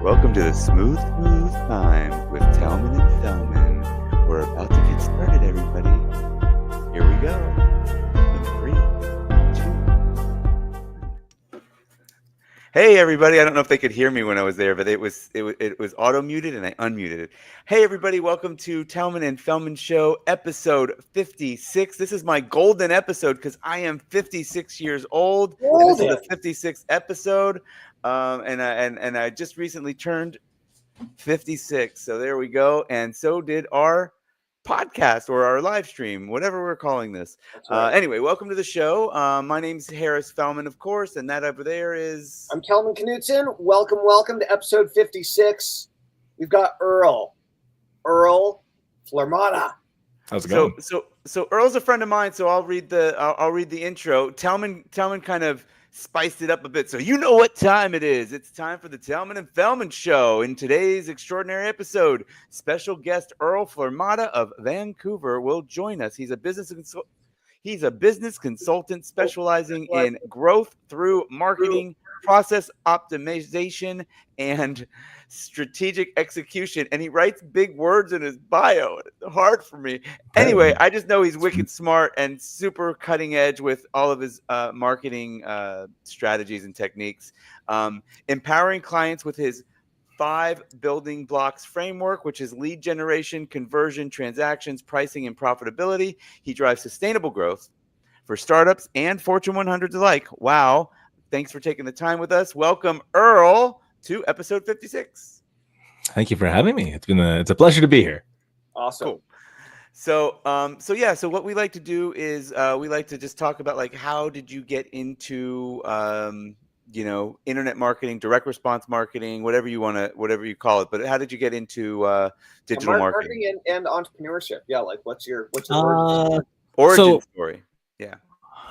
Welcome to the Smooth Time with Tellman and Fellman. We're about to get started, everybody. Here we go. In 3, 2, 1. Hey, everybody. I don't know if they could hear me when I was there, but it was auto muted and I unmuted it. Hey, everybody. Welcome to Tellman and Fellman Show, episode 56. This is my golden episode because I am 56 years old. And this is the 56th episode. And I just recently turned 56. So there we go. And so did our podcast or our live stream, whatever we're calling this. Right. Anyway, welcome to the show. My name's Harris Fellman, of course. And that over there is... I'm Kelman Knutson. Welcome to episode 56. We've got Earl Flormata. How's it going? So Earl's a friend of mine. So I'll read the intro. Tellman kind of spiced it up a bit. So you know what time it is. It's time for the Tellman and Fellman Show. In today's extraordinary episode, special guest Earl Flormata of Vancouver will join us. He's a business consultant specializing in growth through marketing, process optimization, and strategic execution. And he writes big words in his bio. It's hard for me. Anyway, I just know he's wicked smart and super cutting edge with all of his marketing strategies and techniques. Empowering clients with his 5 building blocks framework, which is lead generation, conversion, transactions, pricing, and profitability. He drives sustainable growth for startups and Fortune 100s alike. Wow. Thanks for taking the time with us. Welcome, Earl, to episode 56. Thank you for having me. It's a pleasure to be here. Awesome. Cool. So what we like to do is we like to just talk about, like, how did you get into internet marketing, direct response marketing, whatever you call it. But how did you get into digital marketing and entrepreneurship? Yeah, like what's your origin story? Yeah.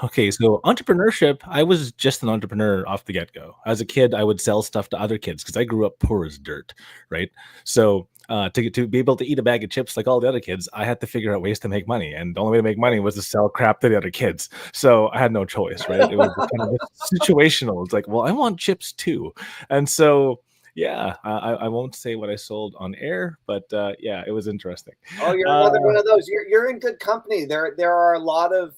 Okay, so entrepreneurship, I was just an entrepreneur off the get-go. As a kid, I would sell stuff to other kids because I grew up poor as dirt, right? So to be able to eat a bag of chips like all the other kids, I had to figure out ways to make money. And the only way to make money was to sell crap to the other kids. So I had no choice, right? It was kind of situational. It's like, well, I want chips too. And so, yeah, I won't say what I sold on air, but yeah, it was interesting. Oh, you're another one of those. You're in good company. There are a lot of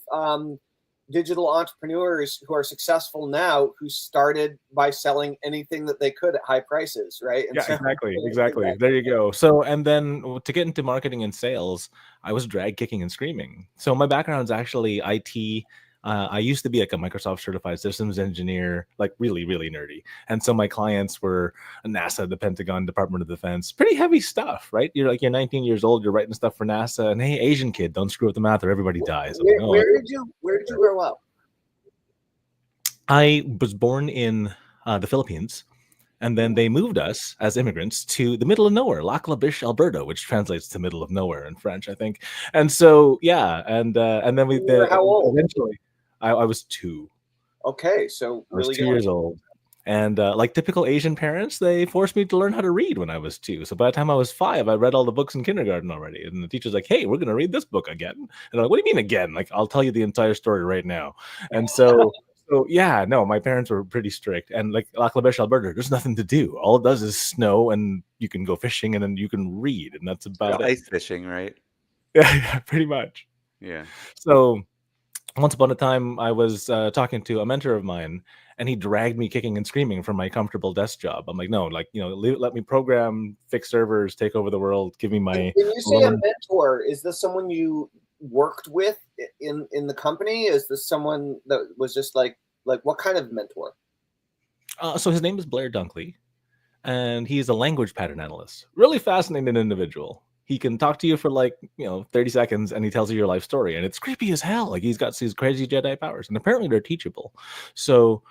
digital entrepreneurs who are successful now who started by selling anything that they could at high prices, right? And yeah, exactly. There you go. So, and then to get into marketing and sales, I was drag kicking and screaming. So my background is actually IT. I used to be like a Microsoft certified systems engineer, like really, really nerdy. And so my clients were NASA, the Pentagon, Department of Defense, pretty heavy stuff, right? You're 19 years old, you're writing stuff for NASA, and hey, Asian kid, don't screw up the math or everybody dies. Where did you grow up? I was born in the Philippines. And then they moved us as immigrants to the middle of nowhere, Lac La Biche, Alberta, which translates to middle of nowhere in French, I think. And so, yeah, and then we how old? Eventually. I was 2. Okay, so I was 2 years old. And like typical Asian parents, they forced me to learn how to read when I was 2. So by the time I was 5, I read all the books in kindergarten already. And the teacher's like, hey, we're going to read this book again. And I'm like, what do you mean again? Like, I'll tell you the entire story right now. And so, yeah, no, my parents were pretty strict. And like Lac La Biche, Alberta, there's nothing to do. All it does is snow and you can go fishing and then you can read. And that's about it. Ice fishing, right? Yeah, pretty much. Yeah. So once upon a time, I was talking to a mentor of mine, and he dragged me kicking and screaming from my comfortable desk job. I'm like, no, like, let me program, fix servers, take over the world, give me my... When you say a mentor, is this someone you worked with in the company? Is this someone that was just like what kind of mentor? So his name is Blair Dunkley, and he's a language pattern analyst. Really fascinating individual. He can talk to you for 30 seconds and he tells you your life story. And it's creepy as hell. Like, he's got these crazy Jedi powers and apparently they're teachable. So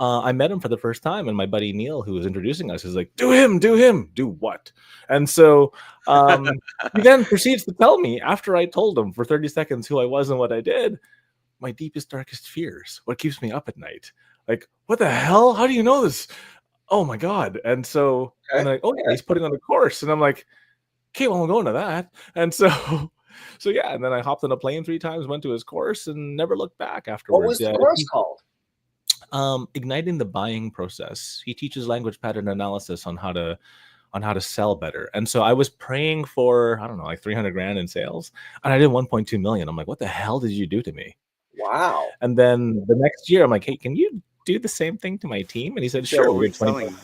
I met him for the first time, and my buddy Neil, who was introducing us, is like, do him. Do what? And so he then proceeds to tell me, after I told him for 30 seconds who I was and what I did, my deepest, darkest fears, what keeps me up at night. Like, what the hell? How do you know this? Oh my God. And so I'm like, oh yeah, he's putting on a course. And I'm like, okay, well, I'm going to that. And so yeah, and then I hopped on a plane 3 times, went to his course, and never looked back afterwards. What was the course called? Igniting the buying process. He teaches language pattern analysis on how to sell better. And so I was praying for, I don't know, like 300 grand in sales, and I did 1.2 million. I'm like, what the hell did you do to me? Wow. And then the next year I'm like, hey, can you do the same thing to my team? And he said, Yeah, sure. what were We you did 20.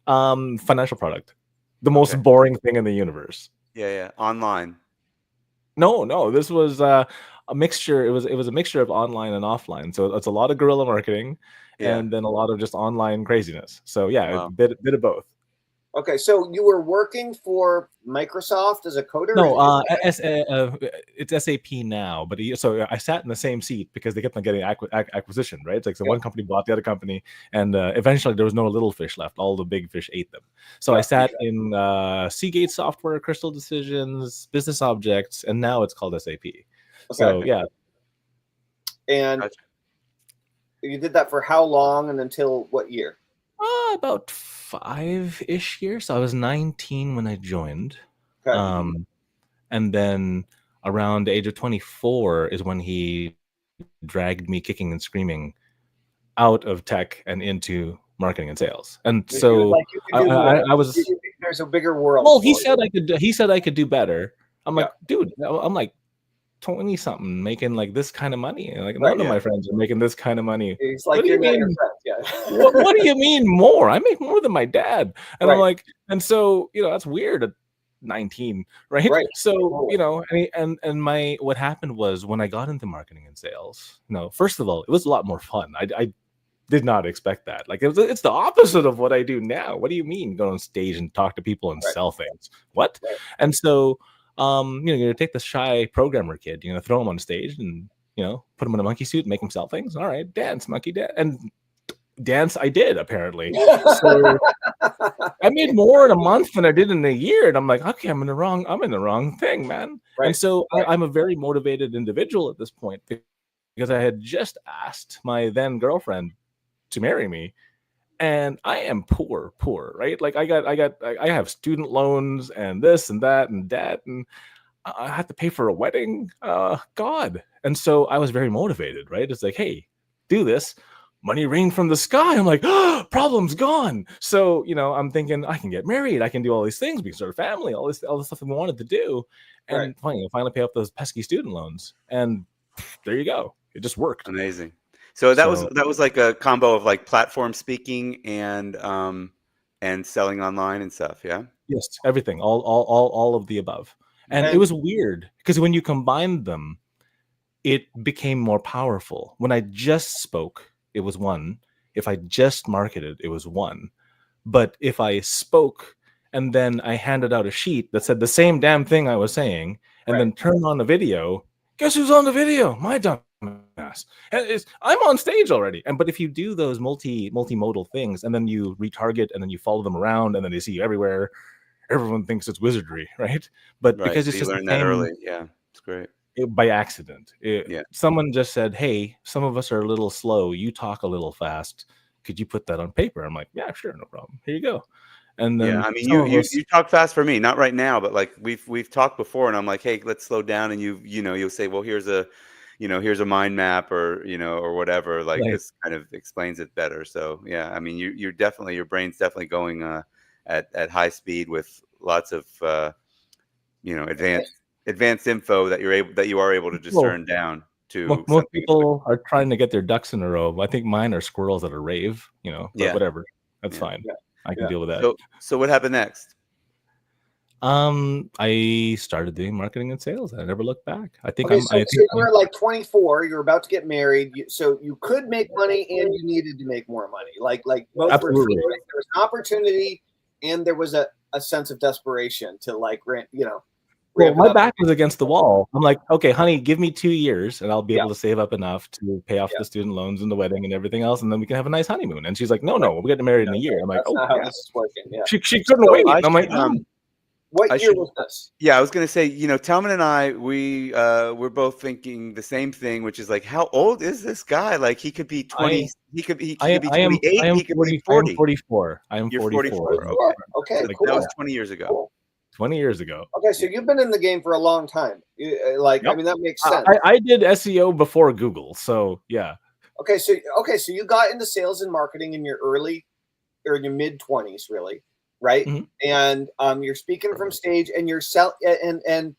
selling? Financial product. The most boring thing in the universe. Yeah. Online. No, this was a mixture. It was a mixture of online and offline. So it's a lot of guerrilla marketing, Yeah. and then a lot of just online craziness. So yeah, Wow. a bit of both. Okay, so you were working for Microsoft as a coder? No, it's SAP now, but so I sat in the same seat because they kept on getting acquisition, right? It's like so one company bought the other company, and eventually there was no little fish left. All the big fish ate them. So I sat in Seagate Software, Crystal Decisions, Business Objects, and now it's called SAP. So yeah. And you did that for how long and until what year? About 5-ish years. So I was 19 when I joined. And then around the age of 24 is when he dragged me kicking and screaming out of tech and into marketing and sales. And so I was, there's a bigger world. Well, he said I could do better. I'm like, dude, I'm like 20 something making like this kind of money. Like none of my friends are making this kind of money. He's like, what do you mean? What do you mean more? I make more than my dad. And I'm like, and so, that's weird at 19, right? So, and my, what happened was when I got into marketing and sales, first of all, it was a lot more fun. I did not expect that. Like it's the opposite of what I do now. What do you mean go on stage and talk to people and sell things? What? And so, you're gonna take the shy programmer kid, throw him on stage and put him in a monkey suit and make him sell things. All right, dance, monkey dance, and dance. I did apparently. So I made more in a month than I did in a year, and I'm like, okay, I'm in the wrong thing, man. And so I'm a very motivated individual at this point because I had just asked my then girlfriend to marry me. And I am poor, right? Like I have student loans and this and that and debt, and I have to pay for a wedding. God. And so I was very motivated, right? It's like, hey, do this. Money rained from the sky. I'm like, oh, problem's gone. So, I'm thinking I can get married. I can do all these things. We can start a family, all this stuff that we wanted to do. And finally pay off those pesky student loans. And there you go. It just worked. Amazing. So that was like a combo of like platform speaking and selling online and stuff. Yeah. Yes, everything, all of the above. And it was weird because when you combined them, it became more powerful. When I just spoke, it was one. If I just marketed, it was one. But if I spoke and then I handed out a sheet that said the same damn thing I was saying, and then turned on the video, guess who's on the video? My dumb ass. And I'm on stage already. But if you do those multimodal things and then you retarget and then you follow them around and then they see you everywhere, everyone thinks it's wizardry, right? But because it's so just you learned that early. Yeah, it's great. By accident. Someone just said, hey, some of us are a little slow. You talk a little fast. Could you put that on paper? I'm like, yeah, sure, no problem. Here you go. And then I mean, you talk fast for me, not right now, but like we've talked before, and I'm like, hey, let's slow down, and you'll say, well, here's a mind map or or whatever. Like this kind of explains it better. So yeah, I mean, your brain's definitely going at high speed with lots of advanced info that you are able to discern down to. Most people are trying to get their ducks in a row. I think mine are squirrels at a rave. But whatever, that's fine. I can deal with that. So what happened next? I started doing marketing and sales. I never looked back. I think so you were like 24. You're about to get married, so you could make money and you needed to make more money. Like both absolutely. There was an opportunity and there was a sense of desperation to Well, my back was against the wall. I'm like, okay, honey, give me 2 years and I'll be able to save up enough to pay off the student loans and the wedding and everything else. And then we can have a nice honeymoon. And she's like, no, we're getting married in a year. I'm like, that's not how this is working. Yeah. She couldn't wait. And I'm like, what year was this? Yeah, I was going to say, Tellman and I, we're both thinking the same thing, which is like, how old is this guy? Like he could be 20, he could be 28, he could be 40. I am 44. I am 44. Okay, like, cool. That was 20 years ago. Cool. 20 years ago. Okay, so you've been in the game for a long time. I mean, that makes sense. I did SEO before Google, so yeah. Okay, so you got into sales and marketing in your early or in your mid 20s, really, right? Mhm. And you're speaking from stage, and you're and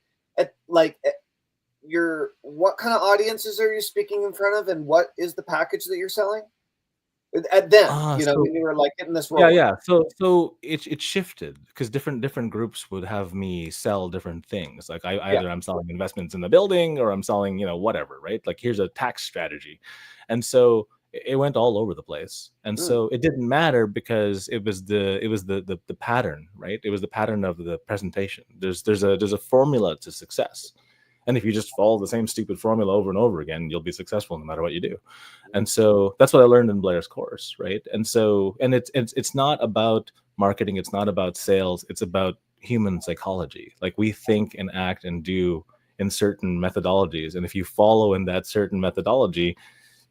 you're what kind of audiences are you speaking in front of, and what is the package that you're selling? At then, So when you were like getting this yeah, rolling. yeah. So it shifted because different groups would have me sell different things. Like Yeah. either I'm selling investments in the building or I'm selling, whatever, right? Like here's a tax strategy. And so it went all over the place. And so it didn't matter because it was the pattern, right? It was the pattern of the presentation. There's a formula to success. And if you just follow the same stupid formula over and over again, you'll be successful no matter what you do. And so that's what I learned in Blair's course, right? And so, and it's not about marketing, it's not about sales, it's about human psychology. Like we think and act and do in certain methodologies, and if you follow in that certain methodology,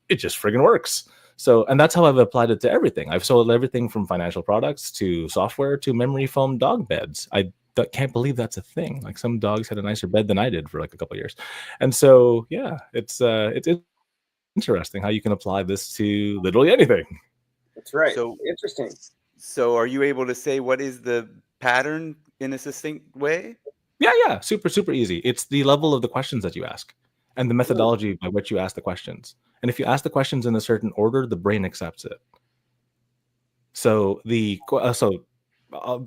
it just friggin' works. So, and that's how I've applied it to everything. I've sold everything from financial products to software to memory foam dog beds. I can't believe that's a thing. Like some dogs had a nicer bed than I did for like a couple of years. And so, yeah, it's interesting how you can apply this to literally anything. That's right. So Interesting. So are you able to say what is the pattern in a succinct way? Yeah, super easy. It's the level of the questions that you ask and the methodology by which you ask the questions. And if you ask the questions in a certain order, the brain accepts it. So the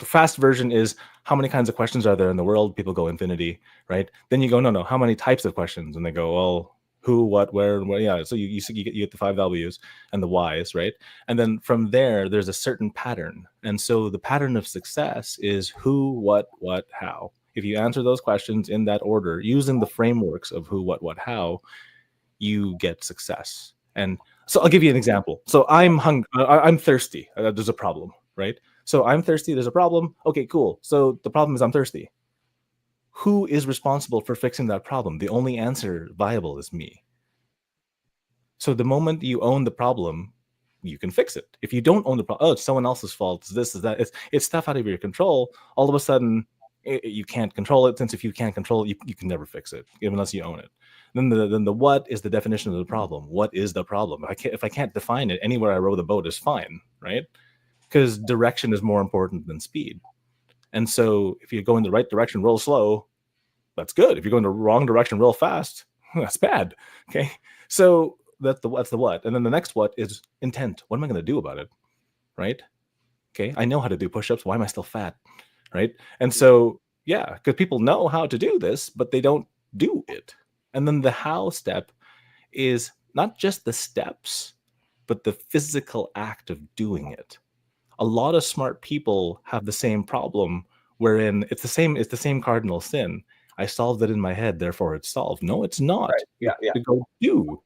fast version is how many kinds of questions are there in the world? People go infinity, right? Then you go, no, how many types of questions? And they go, well, who, what, where, and what? Yeah. So you get the 5 W's and the Y's, right? And then from there, there's a certain pattern. And so the pattern of success is who, what, how. If you answer those questions in that order, using the frameworks of who, what, how, you get success. And so I'll give you an example. So I'm I'm thirsty. There's a problem, right? So I'm thirsty. There's a problem. Okay, cool. So the problem is I'm thirsty. Who is responsible for fixing that problem? The only answer viable is me. So the moment you own the problem, you can fix it. If you don't own the problem, oh, it's someone else's fault. It's this, is that. It's stuff out of your control. All of a sudden, you can't control it. Since if you can't control it, you can never fix it unless you own it. Then the what is the definition of the problem. What is the problem? If I can't define it, anywhere I row the boat is fine, right? Because direction is more important than speed. And so if you go in the right direction real slow, that's good. If you go in the wrong direction real fast, that's bad. Okay. So that's the what. And then the next what is intent. What am I going to do about it? Right. Okay. I know how to do push-ups. Why am I still fat? Right. And so, yeah, because people know how to do this, but they don't do it. And then the how step is not just the steps, but the physical act of doing it. A lot of smart people have the same problem wherein it's the same cardinal sin. I solved it in my head, therefore it's solved. No, it's not. Right. You Yeah. have to go do.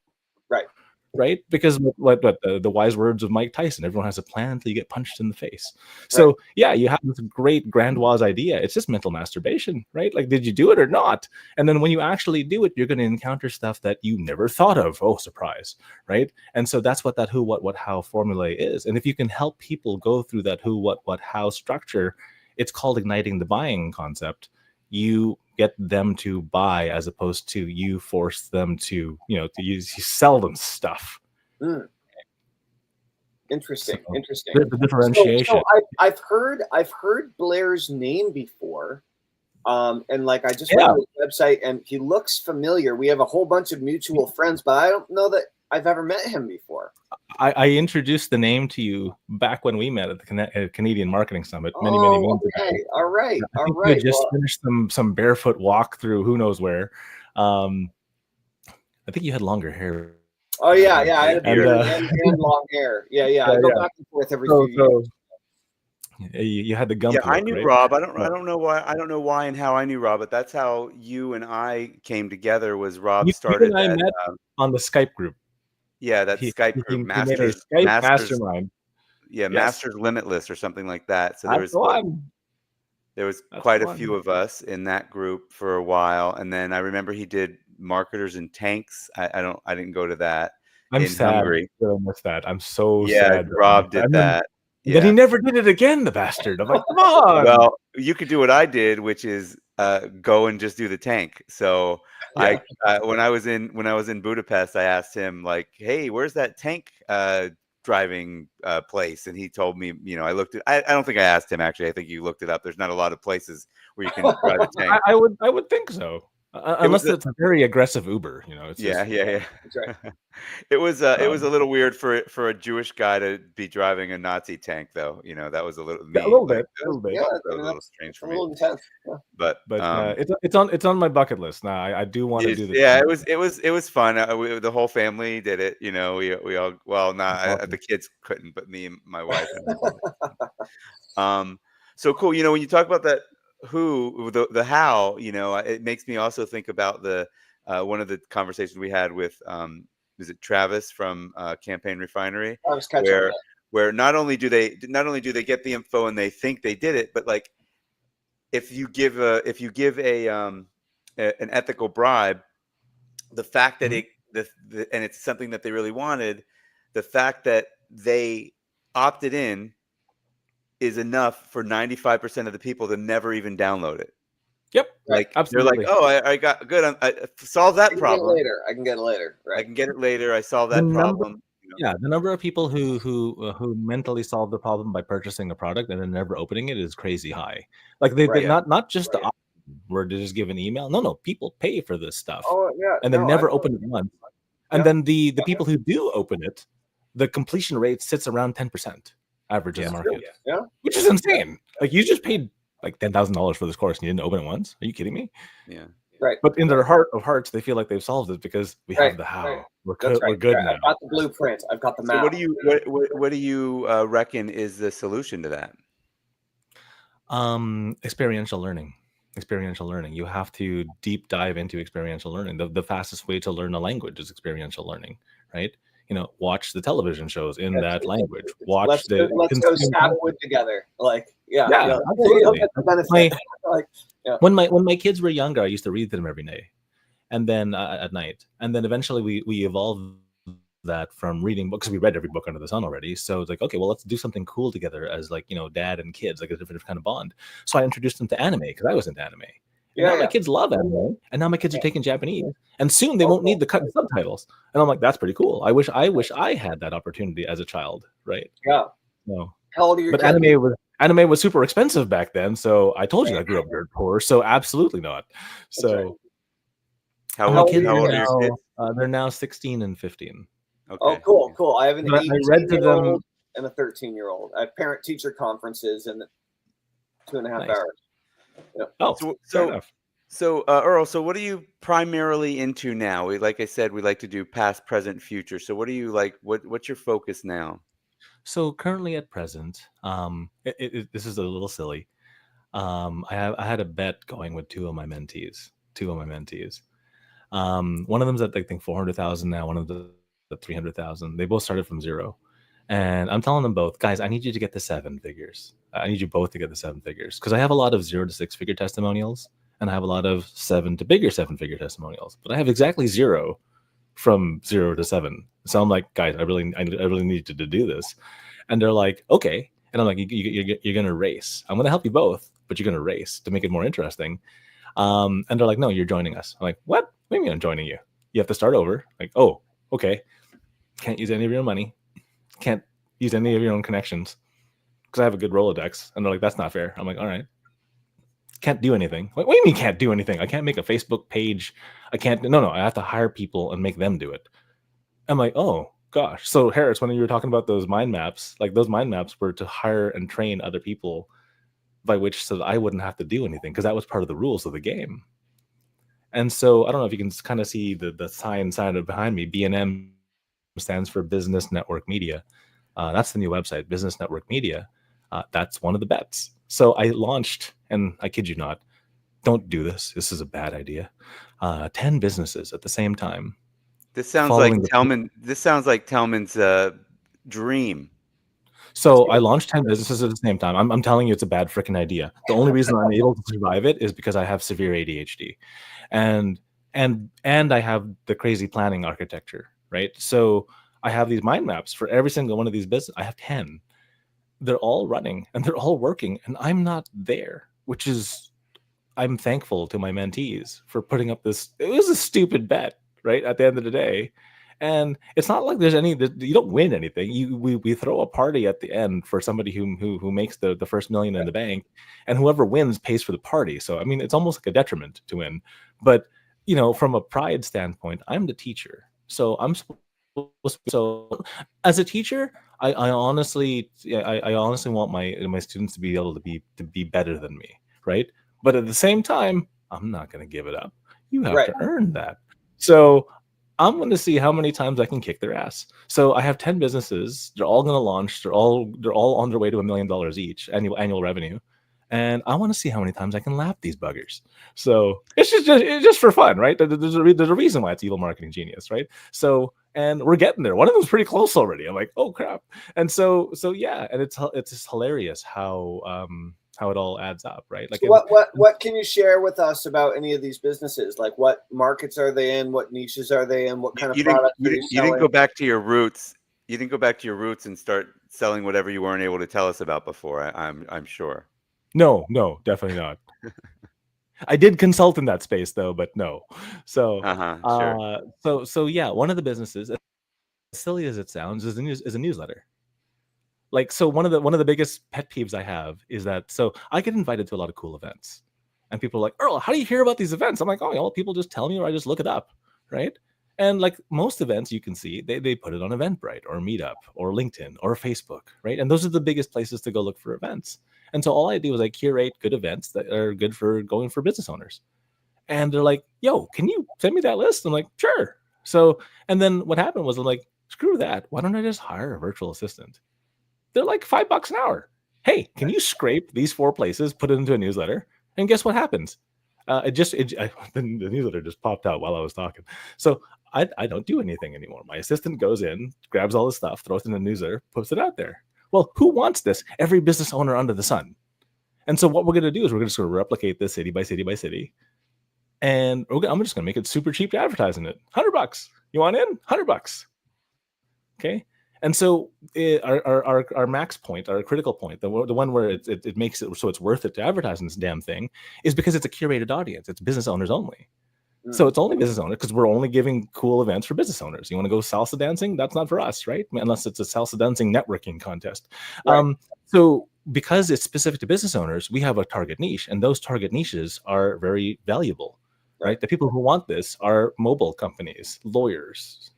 Right. Right? Because what the wise words of Mike Tyson, everyone has a plan until you get punched in the face. So yeah, you have this great grandiose idea. It's just mental masturbation, right? Like, did you do it or not? And then when you actually do it, you're going to encounter stuff that you never thought of. Oh, surprise, right? And so that's what that who, what, how formula is. And if you can help people go through that who, what, how structure, it's called igniting the buying concept. You get them to buy as opposed to you force them to, you sell them stuff. Interesting. So Interesting. there's a differentiation. So I've heard Blair's name before. And like I just went to his website and he looks familiar. We have a whole bunch of mutual friends, but I don't know that I've ever met him before. I introduced the name to you back when we met at the Canadian Marketing Summit many moons ago. All right. I think we just finished some barefoot walk through who knows where. I think you had longer hair. Oh yeah, I had a beard and long hair. Yeah. I go back and forth every few years. You had the gump. Yeah, look, I knew right? Rob. I don't know why and how I knew Rob, but that's how you and I came together. Was Rob started that met on the Skype group. Yeah, that Skype group, Masters Mastermind. Yeah, yes. Masters Limitless or something like that. So there was quite a few of us in that group for a while, and then I remember he did Marketers in Tanks. I didn't go to that. I'm in sad. Hungary. I missed that. I'm so sad. Rob did that. And then he never did it again, the bastard. I'm like, come on. Well, you could do what I did, which is go and just do the tank. So Yeah. when I was in Budapest, I asked him like, "Hey, where's that tank driving place?" And he told me, I looked at. I don't think I asked him actually. I think you looked it up. There's not a lot of places where you can drive a tank. I would think so. Unless it's a very aggressive Uber, it's Yeah. That's right. It was a little weird for a Jewish guy to be driving a Nazi tank, though. That was a little a little bit. Yeah, that was a little strange for a me. little intense. Yeah. But it's on my bucket list now. I do want to do this. Yeah, it was fun. The whole family did it. We all the kids couldn't, but me and my wife. So cool. When you talk about that, the how, it makes me also think about the one of the conversations we had with is it Travis from Campaign Refinery, where not only do they get the info and they think they did it, but like if you give an ethical bribe, the fact that and it's something that they really wanted, the fact that they opted in is enough for 95% of the people to never even download it. Yep. Like absolutely. they're like, oh, I got good. I solved that problem. I can get it later. Right. I can get it later. I solved that problem. Yeah, the number of people who mentally solve the problem by purchasing a product and then never opening it is crazy high. Like they not just the option where they just give an email. No, people pay for this stuff. Oh yeah. And then never open it once. And then the people who do open it, the completion rate sits around 10% average in the market. Yeah. Which is insane. Like you just paid like $10,000 for this course and you didn't open it once. Are you kidding me? Yeah. Right. But in their heart of hearts, they feel like they've solved it because we have the how. Right. We're good now. I've got the blueprint. I've got the map. So what do you reckon is the solution to that? Experiential learning. You have to deep dive into experiential learning. The fastest way to learn a language is experiential learning, right? Watch the television shows in that language. Let's go stab wood together. Absolutely. Like, when my kids were younger, I used to read them every day, and then at night, and then eventually we evolved that from reading books. We read every book under the sun already, so it's like, okay, well, let's do something cool together as like dad and kids, like a different kind of bond. So I introduced them to anime because I was into anime. Now my kids love anime, and now my kids are taking Japanese, and soon they won't need the cut subtitles. And I'm like, that's pretty cool. I wish I had that opportunity as a child, right? Yeah. No. How old are your kids? Anime was super expensive back then, so I told you I grew up dirt poor. So absolutely not. So how old are your kids? They're now 16 and 15. Okay. Oh, cool. I have an 18-year-old and a 13-year-old. I have parent-teacher conferences in 2.5 hours. Yeah. Oh, so Earl, so what are you primarily into now? Like I said, we like to do past, present, future. So what are you like? What's your focus now? So currently at present, this is a little silly. I had a bet going with two of my mentees. One of them's at I think 400,000 now. One of the 300,000. They both started from zero. And I'm telling them both, guys, I need you to get the 7 figures. I need you both to get the 7 figures because I have a lot of 0 to 6 figure testimonials and I have a lot of 7 to bigger 7 figure testimonials, but I have exactly 0 from 0 to 7. So I'm like, guys, I really need you to do this. And they're like, okay. And I'm like, you're going to race. I'm going to help you both, but you're going to race to make it more interesting. And they're like, no, you're joining us. I'm like, what? What do you mean I'm joining you? You have to start over. Like, oh, okay. Can't use any of your money. Can't use any of your own connections because I have a good Rolodex. And they're like, that's not fair. I'm like, all right. Can't do anything. What do you mean can't do anything? I can't make a Facebook page. I can't. No, I have to hire people and make them do it. I'm like, oh, gosh. So, Harris, when you were talking about those mind maps, like those mind maps were to hire and train other people by which so that I wouldn't have to do anything because that was part of the rules of the game. And so I don't know if you can kind of see the sign behind me. B&M stands for Business Network Media. That's the new website, Business Network Media. That's one of the bets. So I launched, and I kid you not, don't do this. This is a bad idea. 10 businesses at the same time. This sounds like Tellman. This sounds like Tellman's dream. So I launched 10 businesses at the same time. I'm telling you, it's a bad freaking idea. The only reason I'm able to survive it is because I have severe ADHD, and I have the crazy planning architecture, right? So I have these mind maps for every single one of these businesses. I have 10. they're all running and they're all working, and I'm not there, which is, I'm thankful to my mentees for putting up this. It was a stupid bet, right? At the end of the day. And it's not like there's any, you don't win anything. We throw a party at the end for somebody who makes the first million in the bank, and whoever wins pays for the party. So I mean, it's almost like a detriment to win. But from a pride standpoint, I'm the teacher, so I'm supposed so as a teacher, I honestly, I honestly want my students to be able to be better than me, right? But at the same time, I'm not going to give it up. You have Right. to earn that. So I'm going to see how many times I can kick their ass. So I have 10 businesses. They're all going to launch. They're all on their way to $1 million each annual revenue. And I want to see how many times I can lap these buggers. So it's just for fun, right? There's a reason why it's evil marketing genius, right? So, and we're getting there. One of them's pretty close already. I'm like, oh crap. And so yeah, and it's just hilarious how it all adds up, right? Like, So what can you share with us about any of these businesses? Like, what markets are they in? What niches are they in? What kind of products are you You selling? didn't go back to your roots. You didn't go back to your roots and start selling whatever you weren't able to tell us about before. I'm sure. No, definitely not. I did consult in that space though, but no. So, Sure. so yeah, one of the businesses, as silly as it sounds, is a newsletter. Like, so one of the biggest pet peeves I have is that, so I get invited to a lot of cool events, and people are like, Earl, how do you hear about these events? I'm like, oh, people just tell me, or I just look it up, right? And like most events, you can see they put it on Eventbrite or Meetup or LinkedIn or Facebook, right? And those are the biggest places to go look for events. And so all I do is I curate good events that are good for going for business owners. And they're like, yo, can you send me that list? I'm like, sure. So, and then what happened was, I'm like, screw that. Why don't I just hire a virtual assistant? They're like $5 an hour. Hey, can you scrape these 4 places, put it into a newsletter? And guess what happens? The newsletter just popped out while I was talking. So I don't do anything anymore. My assistant goes in, grabs all the stuff, throws it in the newsletter, puts it out there. Well, who wants this? Every business owner under the sun. And so what we're going to do is we're just going to replicate this city by city by city. And I'm just going to make it super cheap to advertise in it. $100. You want in? $100. Okay. And so our max point, our critical point, the one where it makes it so it's worth it to advertise in this damn thing, is because it's a curated audience. It's business owners only. So it's only business owners, because we're only giving cool events for business owners. You want to go salsa dancing? That's not for us, right? Unless it's a salsa dancing networking contest. Right. So because it's specific to business owners, we have a target niche, and those target niches are very valuable, right? The people who want this are mobile companies, lawyers,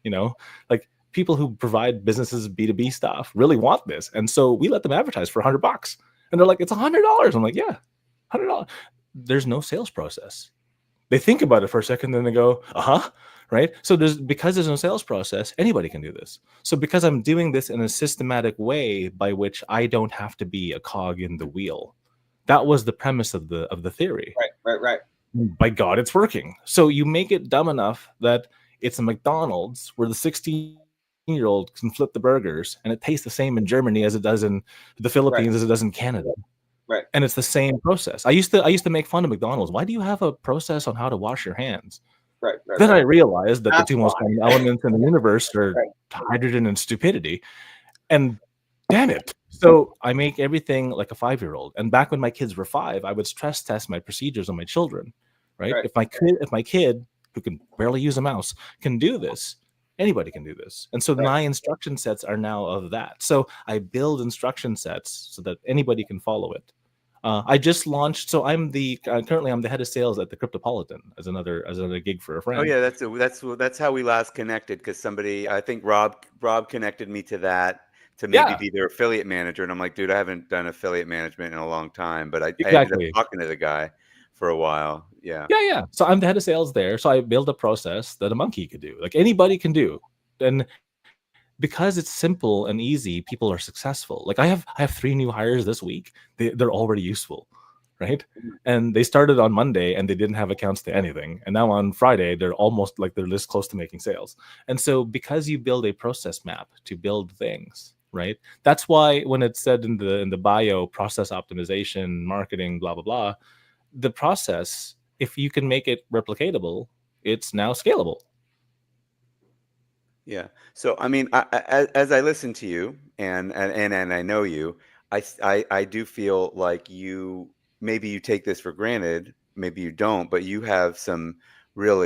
like people who provide businesses B2B stuff really want this. And so we let them advertise for $100. And they're like, it's $100. I'm like, yeah, $100. There's no sales process. They think about it for a second, then they go, right? So because there's no sales process, anybody can do this. So because I'm doing this in a systematic way by which I don't have to be a cog in the wheel. That was the premise of the theory. Right. By God, it's working. So you make it dumb enough that it's a McDonald's where the 16-year-old can flip the burgers, and it tastes the same in Germany as it does in the Philippines, as it does in Canada. Right. And it's the same process. I used to make fun of McDonald's. Why do you have a process on how to wash your hands? Right. Then I realized that the two most common elements in the universe are hydrogen and stupidity. And damn it. So I make everything like a 5-year-old. And back when my kids were 5, I would stress test my procedures on my children. Right? If my kid, who can barely use a mouse, can do this, anybody can do this. And so my instruction sets are now of that. So I build instruction sets so that anybody can follow it. I just launched. So I'm currently I'm the head of sales at the Cryptopolitan as another gig for a friend. Oh yeah, that's how we last connected, because somebody, I think Rob connected me to that, to maybe be their affiliate manager, and I'm like, dude, I haven't done affiliate management in a long time, but I ended up talking to the guy for a while. Yeah. So I'm the head of sales there. So I build a process that a monkey could do, like anybody can do. And because it's simple and easy, people are successful. Like I have 3 new hires this week. They're already useful, right? And they started on Monday and they didn't have accounts to anything. And now on Friday, they're almost like they're this close to making sales. And so because you build a process map to build things, right? That's why when it's said in the bio, process optimization, marketing, blah, blah, blah, the process, if you can make it replicatable, it's now scalable. Yeah. So, I mean, as I listen to you and I know you, I do feel like maybe you take this for granted, maybe you don't, but you have some real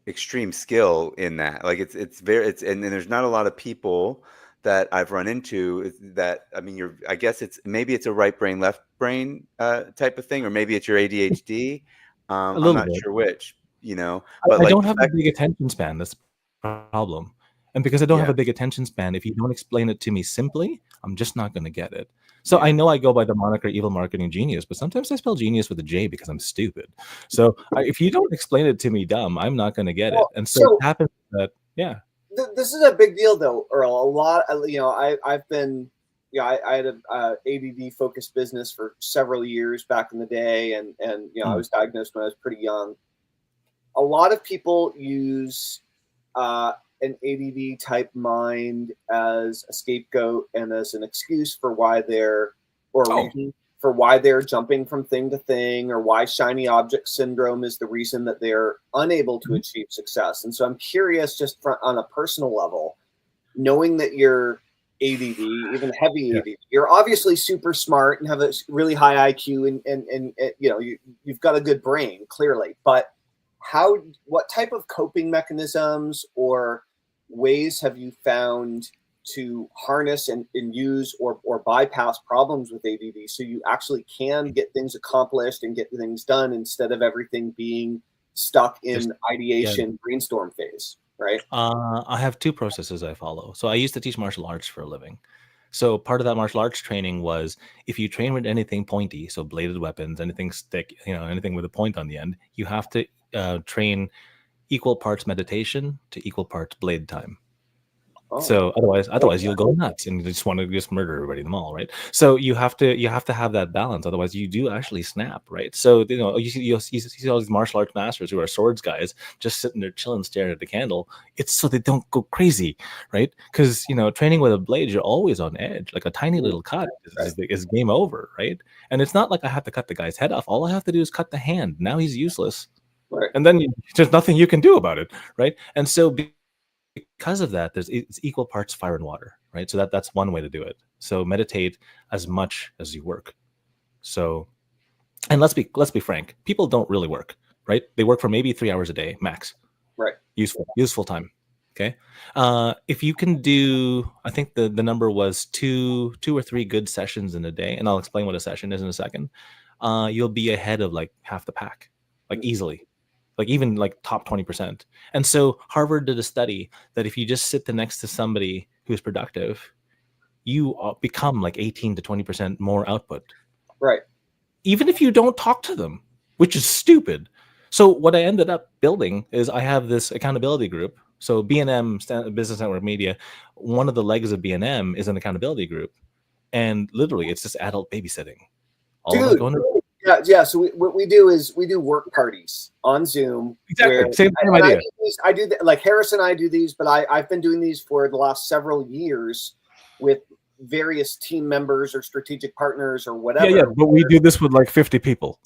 extreme skill in that. Like it's very it's and there's not a lot of people that I've run into that. I mean, I guess it's a right brain left brain type of thing, or maybe it's your ADHD. A I'm little not bit. sure which, but I like don't the have a fact, big attention span. That's the problem. And because I don't have yeah, a big attention span, if you don't explain it to me simply, I'm just not going to get it. So I yeah, know I go by the moniker evil marketing genius, but sometimes I spell genius with a J because I'm stupid. So if you don't explain it to me dumb, I'm not going to get it. Well, And so it so happens that, yeah. this is a big deal, though, Earl. A lot, I've been, I had a ADD focused business for several years back in the day, and I Mm. was diagnosed when I was pretty young. A lot of people use an ADD type mind as a scapegoat and as an excuse for why they're, or a Oh, reason for why they're jumping from thing to thing, or why shiny object syndrome is the reason that they're unable to mhm. achieve success. And so I'm curious, just on a personal level, knowing that you're ADD, even heavy Yeah. ADD, you're obviously super smart and have a really high IQ, and you've got a good brain, clearly. But what type of coping mechanisms or ways have you found to harness and use or bypass problems with ADD so you actually can get things accomplished and get things done instead of everything being stuck Just, in yeah. ideation brainstorm phase, right? I have two processes I follow. So I used to teach martial arts for a living. So part of that martial arts training was if you train with anything pointy, so bladed weapons, anything stick, anything with a point on the end, you have to train equal parts meditation to equal parts blade time. Oh, So otherwise you'll go nuts and you just want to just murder everybody in the mall, right? So you have to have that balance. Otherwise, you do actually snap, right? So you see all these martial arts masters who are swords guys just sitting there chilling, staring at the candle. It's so they don't go crazy, right? Because training with a blade, you're always on edge. Like a tiny little cut right, is game over, right? And it's not like I have to cut the guy's head off. All I have to do is cut the hand. Now he's useless, right. and then there's nothing you can do about it, right? And so because of that, it's equal parts fire and water, right? So that's one way to do it. So meditate as much as you work. So, and let's be frank, people don't really work, right? They work for maybe 3 hours a day max. Right. Useful time. Okay. If you can do, I think the number was two or three good sessions in a day, and I'll explain what a session is in a second. You'll be ahead of like half the pack, like easily, like even like top 20%. And so Harvard did a study that if you just sit next to somebody who's productive, you become like 18 to 20% more output, Right. even if you don't talk to them, which is stupid. So what I ended up building is I have this accountability group. So B&M, Business Network Media, one of the legs of B&M is an accountability group. And literally, it's just adult babysitting. All of us Dude, going to yeah. So what we do is we do work parties on Zoom. exactly Where same and idea. I do like Harris and I do these, but I've been doing these for the last several years with various team members or strategic partners or whatever. Yeah. But we do this with like 50 people.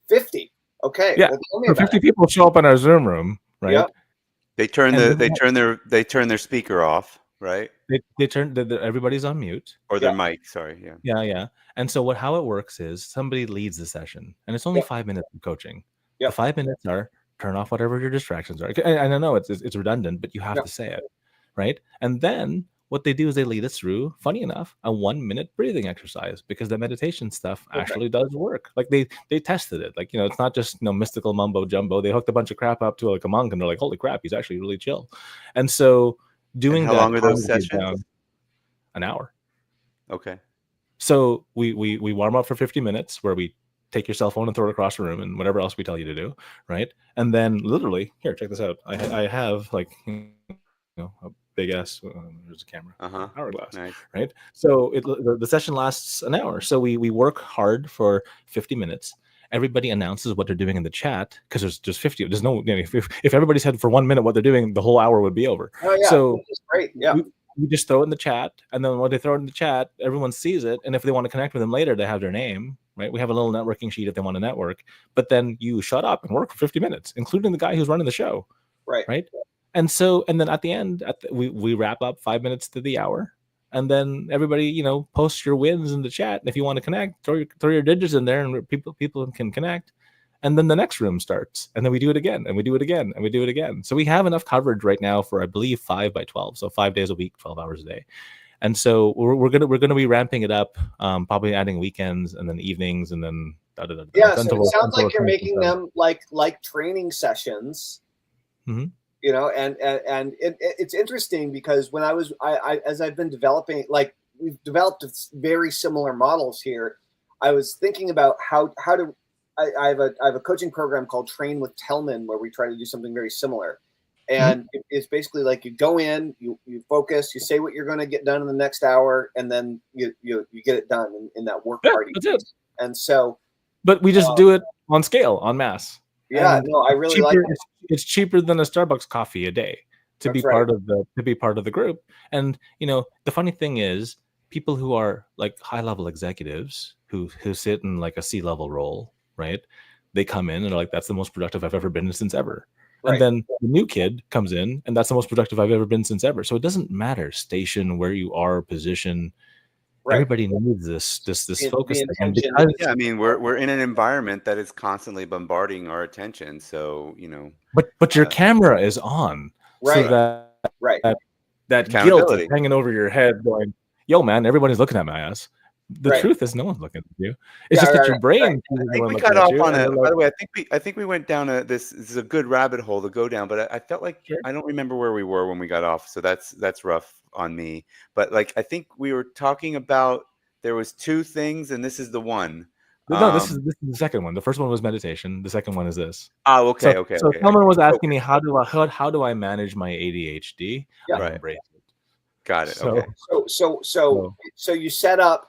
50. Okay. Yeah. Well, tell me So about 50 it. people show up in our Zoom room, right? Yep. they turn And they turn their speaker off, right? they turn everybody's on mute. Or their Yep. mic, sorry, yeah. Yeah. And so how it works is somebody leads the session, and it's only Yep. 5 minutes of coaching. The Yep. 5 minutes are turn off whatever your distractions are. And I know it's redundant, but you have Yep. to say it, right? And then what they do is they lead us through, funny enough, a 1-minute breathing exercise because the meditation stuff Okay. actually does work. Like they tested it. Like it's not just mystical mumbo jumbo. They hooked a bunch of crap up to like a monk, and they're like, holy crap, he's actually really chill. And so And doing how that long are those calms you sessions? down. An hour. Okay. So we warm up for 50 minutes where we take your cell phone and throw it across the room and whatever else we tell you to do, right? And then literally, here, check this out. I have like a big ass. There's a camera, hourglass, Nice. right? So the session lasts an hour. So we work hard for 50 minutes. Everybody announces what they're doing in the chat because there's just 50. There's no if everybody said for 1 minute what they're doing, the whole hour would be over. Oh yeah. So Which is great. Yeah. we just throw it in the chat, and then when they throw it in the chat, everyone sees it. And if they want to connect with them later, they have their name, right? We have a little networking sheet if they want to network. But then you shut up and work for 50 minutes, including the guy who's running the show, Right. right? And then at the end, we wrap up 5 minutes to the hour, and then everybody, post your wins in the chat. And if you want to connect, throw your digits in there, and people can connect. And then the next room starts, and then we do it again, and we do it again, and we do it again. So we have enough coverage right now for, I believe, 5 by 12, so 5 days a week, 12 hours a day. And so we're gonna be ramping it up, probably adding weekends and then evenings, and then yeah. So it sounds like you're making them like training sessions. Mm-hmm. And it's interesting because when as I've been developing, like we've developed very similar models here, I was thinking about how to. I have a coaching program called Train with Tellman where we try to do something very similar, and it's basically like you go in, you focus, you say what you're going to get done in the next hour, and then you get it done in that work party. That's it. And so, but we just do it on scale, en masse. Yeah, and no, I really like it. It's cheaper than a Starbucks coffee a day to be part of the group. And the funny thing is, people who are like high level executives who sit in like a C-level role, right? They come in and are like, that's the most productive I've ever been since ever. Right. And then the new kid comes in and that's the most productive I've ever been since ever. So it doesn't matter station, where you are, position. Right. Everybody needs this focus. I mean, we're in an environment that is constantly bombarding our attention. So, But your camera is on. Right. So that guilt is hanging over your head going, yo, man, everybody's looking at my ass. The truth is, no one's looking at you. It's just that your brain. I think we got off on a. By the way, I think we went down this is a good rabbit hole to go down. But I felt like I don't remember where we were when we got off, so that's rough on me. But like I think we were talking about there was 2 things, and this is the one. No, this is the second one. The first one was meditation. The second one is this. Oh, okay, So someone was asking me how do I manage my ADHD? Yeah. I embrace it. Got it. Okay. So you set up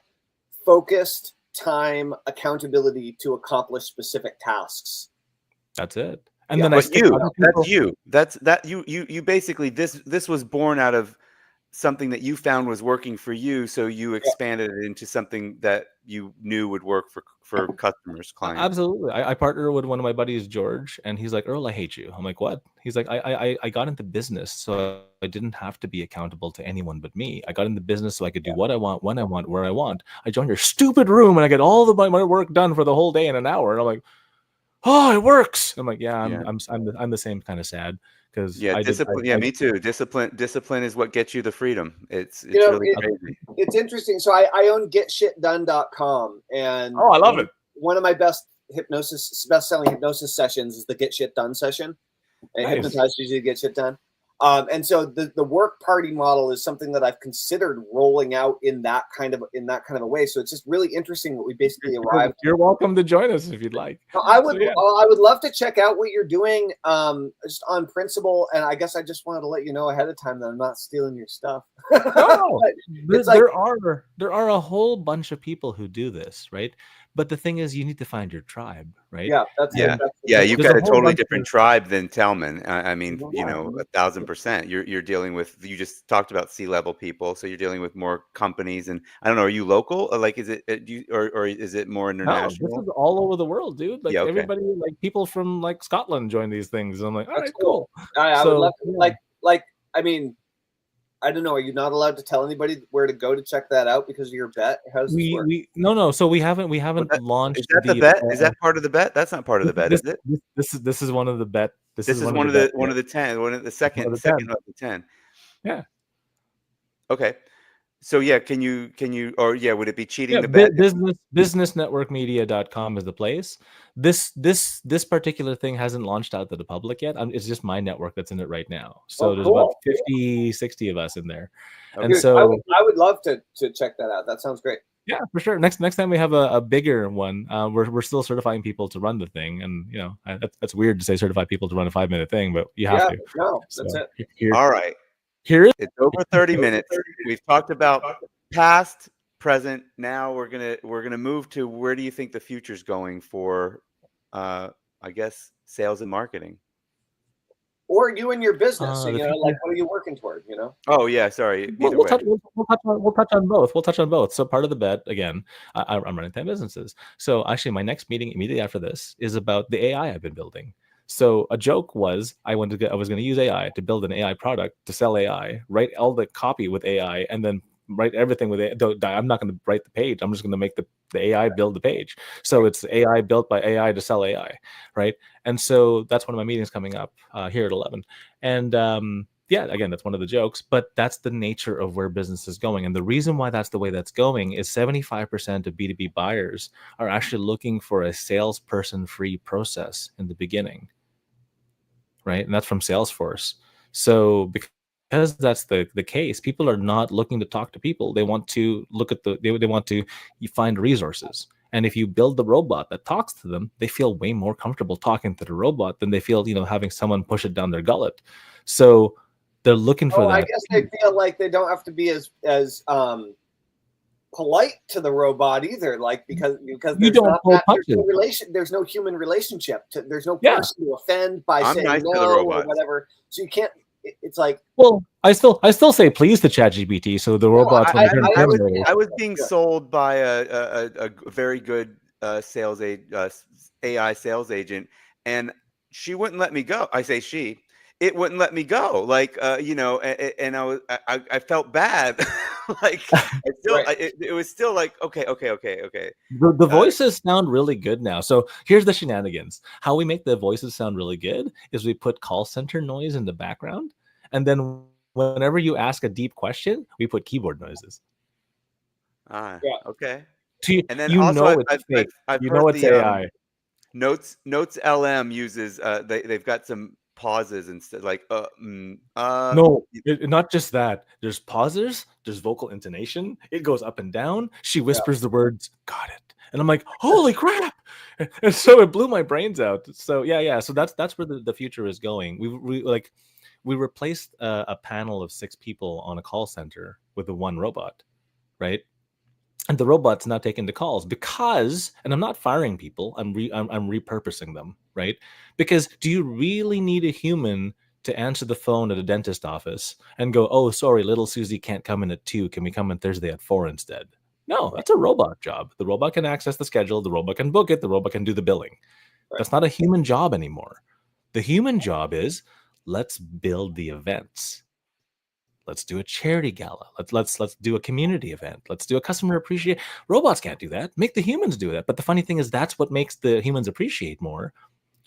focused time accountability to accomplish specific tasks. That's it. And then you basically this was born out of something that you found was working for you, so you expanded it into something that you knew would work for customers, clients. Absolutely. I partner with one of my buddies, George, and he's like, Earl, I hate you. I'm like, what? He's like, I got into business so I didn't have to be accountable to anyone but me. I got into business so I could do what I want, when I want, where I want. I joined your stupid room and I get all my work done for the whole day in an hour. And I'm like, oh, it works. I'm like, I'm the same kind of sad. Because discipline. Me too. Discipline is what gets you the freedom. It's really crazy. It's interesting. So I own getshitdone.com, and I love it. One of my best-selling hypnosis sessions is the Get Shit Done session. And hypnotize you to get shit done. And so the work party model is something that I've considered rolling out in that kind of a way. So it's just really interesting that we basically arrived. You're welcome to join us if you'd like. I would love to check out what you're doing, just on principle. And I guess I just wanted to let you know ahead of time that I'm not stealing your stuff. No, there are a whole bunch of people who do this, right? But the thing is, you need to find your tribe, right? Yeah. You've got a totally different tribe than Tellman. I mean, 1,000%. You're dealing with. You just talked about C-level people, so you're dealing with more companies. And I don't know, are you local? Like, is it or is it more international? No, this is all over the world, dude. Like everybody, like people from like Scotland join these things. I'm like, all right, cool. I would love to, I mean. I don't know. Are you not allowed to tell anybody where to go to check that out because of your bet? How does this work? No. So we haven't launched. Is that the bet? Is that part of the bet? That's not part of the bet, is it? This is one of the bet. This is one of the 10. One of the second of the 10. Yeah. Okay. So can you would it be cheating the bet? Businessnetworkmedia.com is the place. This particular thing hasn't launched out to the public yet. It's just my network that's in it right now. So there's about 50, 60 of us in there. Okay. And so I would love to check that out. That sounds great. Yeah, for sure. Next time we have a bigger one, we're still certifying people to run the thing, and that's weird to say certify people to run a 5-minute thing, but you have to. No, that's it. All right. It's over 30 minutes. We've talked about past, present. Now we're gonna move to where do you think the future's going for, I guess, sales and marketing, or you and your business. Like what are you working toward? Oh yeah, sorry. We'll touch on both. We'll touch on both. So part of the bet again, I'm running 10 businesses. So actually, my next meeting immediately after this is about the AI I've been building. So a joke was I was going to use AI to build an AI product to sell AI, write all the copy with AI, and then write everything with it. I'm not going to write the page. I'm just going to make the AI build the page. So it's AI built by AI to sell AI, right? And so that's one of my meetings coming up here at 11. And yeah, again, that's one of the jokes, but that's the nature of where business is going. And the reason why that's the way that's going is 75% of B2B buyers are actually looking for a salesperson-free process in the beginning, right? And that's from Salesforce. So because that's the case, people are not looking to talk to people. They want to look at they want to find resources. And if you build the robot that talks to them, they feel way more comfortable talking to the robot than they feel, having someone push it down their gullet. So they're looking for that. I guess they feel like they don't have to be as polite to the robot either, like because there's not there's no human relationship. There's no person to offend by saying nice no or whatever. So you can't. It's like, well, I still say please to ChatGPT, so the robots. I was being sold by a very good AI sales agent, and she wouldn't let me go. I say she. It wouldn't let me go, like and I felt bad, like it was still like okay. The voices sound really good now. So here's the shenanigans. How we make the voices sound really good is we put call center noise in the background, and then whenever you ask a deep question, we put keyboard noises. Okay. And then also I've heard it's AI. Notes LM uses they've got some pauses instead, like no, not just that. There's pauses, there's vocal intonation, it goes up and down. She whispers the words, got it, and I'm like, holy crap. And so it blew my brains out. So so that's where the future is going. We replaced a panel of 6 people on a call center with the one robot, right? And the robot's now taking the calls because, and I'm not firing people, I'm repurposing them, right? Because do you really need a human to answer the phone at a dentist office and go, oh, sorry, little Susie can't come in at 2. Can we come in Thursday at 4 instead? No, that's a robot job. The robot can access the schedule. The robot can book it. The robot can do the billing. Right. That's not a human job anymore. The human job is let's build the events. Let's do a charity gala. Let's do a community event. Let's do a customer appreciation. Robots can't do that. Make the humans do that. But the funny thing is that's what makes the humans appreciate more.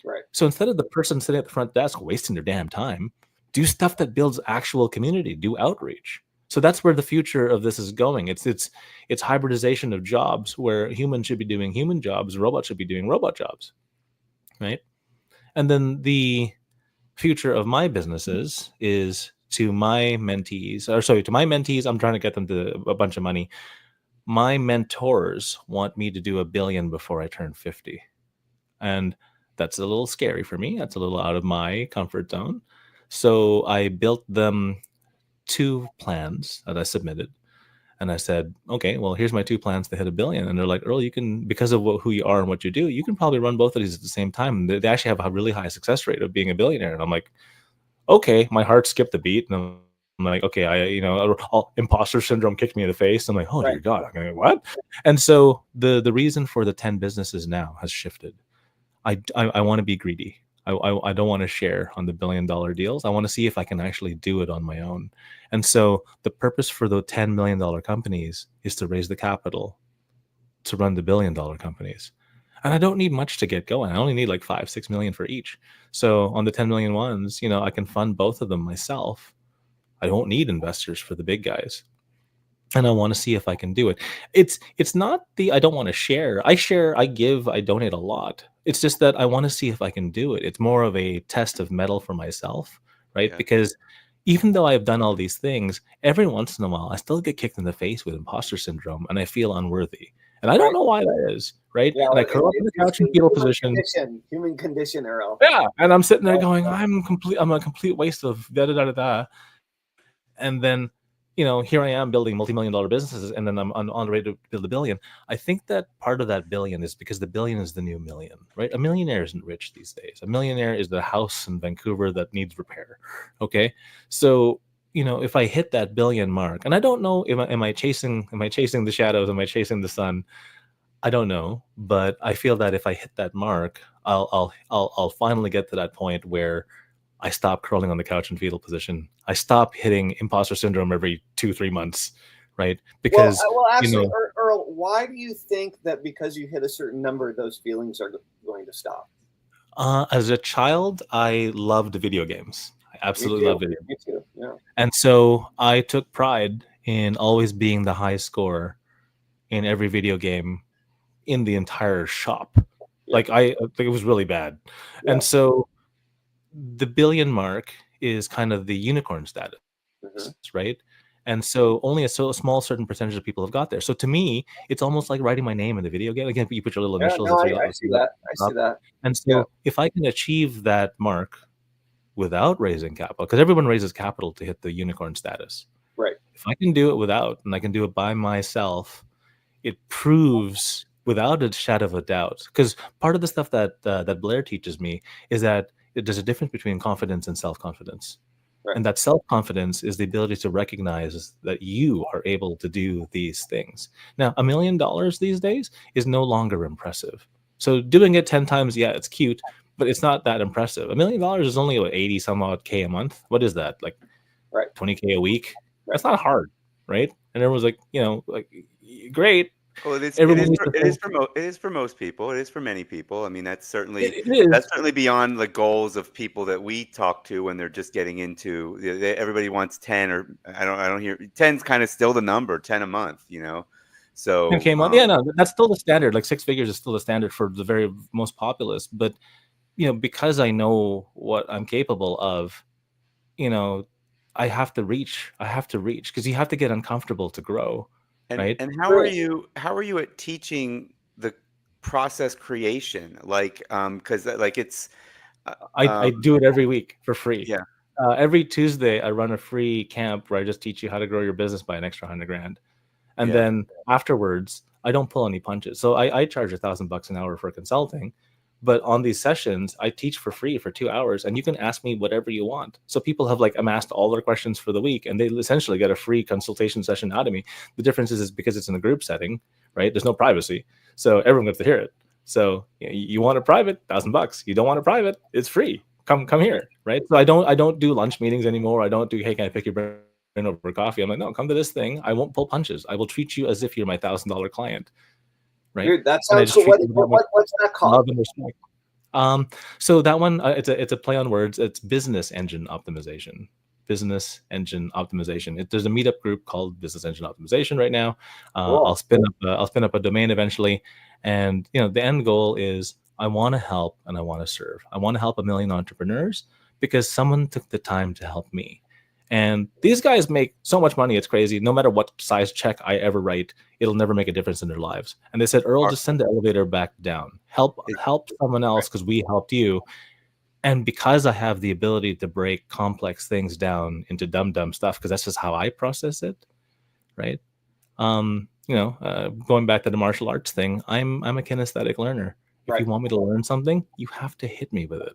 Right. So instead of the person sitting at the front desk wasting their damn time, do stuff that builds actual community, do outreach. So that's where the future of this is going. It's hybridization of jobs where humans should be doing human jobs, robots should be doing robot jobs. Right? And then the future of my businesses is to my mentees, I'm trying to get them to a bunch of money. My mentors want me to do $1 billion before I turn 50. And that's a little scary for me. That's a little out of my comfort zone. So I built them 2 plans that I submitted. And I said, okay, well, here's my 2 plans to hit $1 billion. And they're like, Earl, you can, because of who you are and what you do, you can probably run both of these at the same time. They actually have a really high success rate of being a billionaire. And I'm like, okay, my heart skipped a beat, and I'm like, okay, imposter syndrome kicked me in the face. I'm like, oh dear God, I'm like, what? And so the reason for the 10 businesses now has shifted. I want to be greedy. I don't want to share on the $1 billion deals. I want to see if I can actually do it on my own. And so the purpose for the $10 million companies is to raise the capital to run the $1 billion companies. And I don't need much to get going. I only need like 5-6 million for each. So on the 10 million ones, I can fund both of them myself. I don't need investors for the big guys. And I want to see if I can do it. It's not I don't want to share. I share, I give, I donate a lot. It's just that I want to see if I can do it. It's more of a test of mettle for myself, right? Yeah. Because even though I've done all these things, every once in a while, I still get kicked in the face with imposter syndrome and I feel unworthy. And I don't know why that is, right? Yeah, and I curl up in the couch in fetal position. Human condition, Earl. Yeah, and I'm sitting there going, I'm a complete waste of da-da-da-da-da. And then, here I am building multi-million-dollar businesses, and then I'm on the way to build $1 billion. I think that part of that $1 billion is because the $1 billion is the new $1 million, right? A millionaire isn't rich these days. A millionaire is the house in Vancouver that needs repair, okay? So, if I hit that $1 billion mark, and I don't know, am I chasing the shadows? Am I chasing the sun? I don't know, but I feel that if I hit that mark, I'll finally get to that point where I stop curling on the couch in fetal position. I stop hitting imposter syndrome every 2-3 months, right? Because well, actually, Earl, why do you think that because you hit a certain number, those feelings are going to stop? As a child, I loved video games. I Me absolutely too. loved video Me games. too. Yeah. And so I took pride in always being the high score in every video game in the entire shop. Yeah. I think it was really bad. Yeah. And so the billion mark is kind of the unicorn status, Mhm. right? And so only a small certain percentage of people have got there. So to me, it's almost like writing my name in the video game. Again, you put your little Yeah. initials, No, that's I see that. I see that. and Yeah. so if I can achieve that mark without raising capital, because everyone raises capital to hit the unicorn status. Right. If I can do it without, and I can do it by myself, it proves without a shadow of a doubt. Because part of the stuff that that Blair teaches me is that there's a difference between confidence and self-confidence. Right. And that self-confidence is the ability to recognize that you are able to do these things. Now, $1 million these days is no longer impressive. So doing it 10 times, yeah, it's cute, but it's not that impressive. $1 million is only what, 80 some odd K a month. What is that? Like Right. 20K a week? Right. That's not hard, right? And everyone's like, great. Well, it Everyone needs to think, is for most people. It is for many people. I mean, that's certainly it is. beyond the goals of people that we talk to when they're just getting into. Everybody wants 10, or I don't hear 10's kind of still the number, 10 a month. So 10K a month. Yeah, no, that's still the standard. Like 6 figures is still the standard for the very most populous. But because I know what I'm capable of, I have to reach because you have to get uncomfortable to grow. Right. And how are you at teaching the process creation? Because it's I do it every week for free. yeah. Every Tuesday, I run a free camp where I just teach you how to grow your business by an extra $100,000. And Yeah. then afterwards, I don't pull any punches. So I charge $1,000 an hour for consulting. But on these sessions, I teach for free for 2 hours, and you can ask me whatever you want. So people have amassed all their questions for the week, and they essentially get a free consultation session out of me. The difference is because it's in a group setting, right? There's no privacy, so everyone gets to hear it. So you want a private, $1,000. You don't want a private, it's free. Come here, right? So I don't do lunch meetings anymore. I don't do, hey, can I pick your brain over coffee? I'm like, no, come to this thing. I won't pull punches. I will treat you as if you're my $1,000 client. Right. Dude, that sounds cool. What's that called? Love and respect. So that one, it's a play on words. It's business engine optimization. Business engine optimization. There's a meetup group called Business Engine Optimization right now. Cool. I'll spin up a domain eventually, and the end goal is I want to help and I want to serve. I want to help 1 million entrepreneurs because someone took the time to help me. And these guys make so much money, it's crazy. No matter what size check I ever write, it'll never make a difference in their lives. And they said, Earl, just send the elevator back down. Help someone else because we helped you. And because I have the ability to break complex things down into dumb stuff, because that's just how I process it, right? Going back to the martial arts thing, I'm a kinesthetic learner. If you want me to learn something, you have to hit me with it.